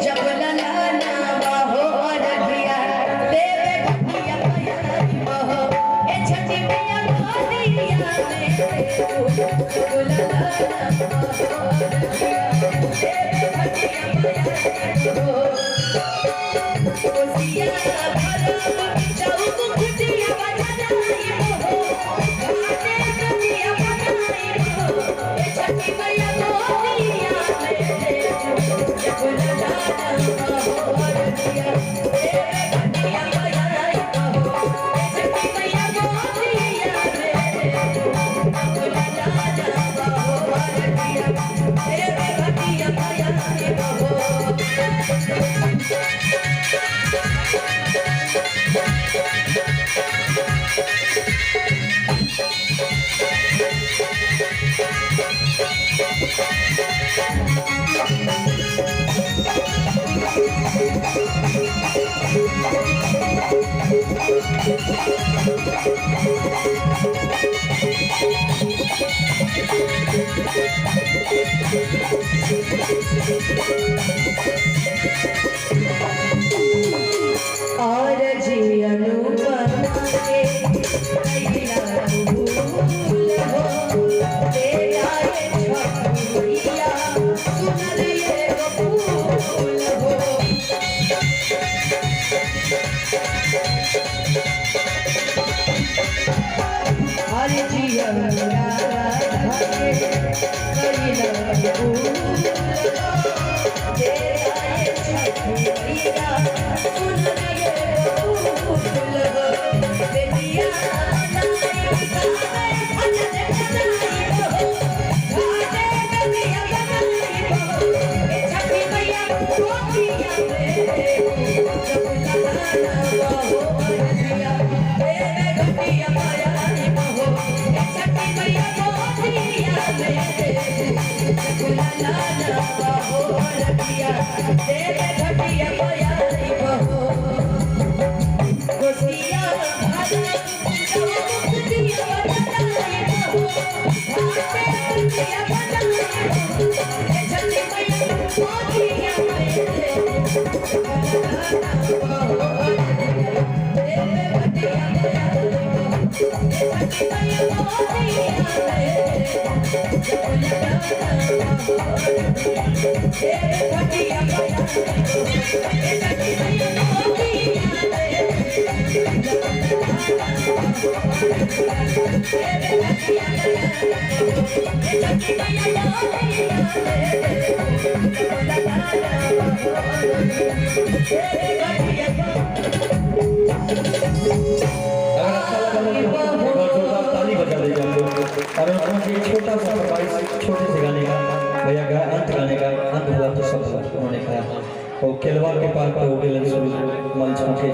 जब ललाना बहो अरधिया देवे घटिया बयाई बहो ए छठी मैया गोदिया में जब ललाना बहो अरधिया देवे घटिया बयाई बहो कोसिया भरा चौक घटिया बजाई बहो घाटे घटिया बनाई बहो ए छठी मैया गोदिया में जब ललाना बहो अरधिया देवे घटिया बयाई बहो ए छठी मैया गोदिया में जब ललाना बहो अरधिया देवे घटिया बयाई बहो और जियनु बनाए कैला भूल हो तेरा ये छठिया सुनर ये फूल हो और जियनु बनाए कैला भूल हो तेरा ये छठिया सुनर ये फूल हो बेटिया नाई गावे भजन बनाई बहो घाटे बेटिया बनाई बहो ए छठी मैया गोदिया में जब ललाना बहो अरधिया देवे घटिया बयाई बहो ए छठी मैया गोदिया में जब ललाना बहो अरधिया देवे घटिया बयाई बहो कोसिया भरा चौक घटिया बजाई बहो घाटे घटिया बनाई बहो ए छठी मैया गोदिया में जब ललाना बहो अरधिया देवे घटिया बयाई बहो ए छठी मैया गोदिया में जब ललाना बहो अरधिया देवे घटिया बयाई बहो ए छठी मैया गोदिया में और छोटा सा छोटे से गाने का भैया का अंत गाने का अंत हुआ तो सब उन्होंने कहा और केलवा के पार पर मंच उठे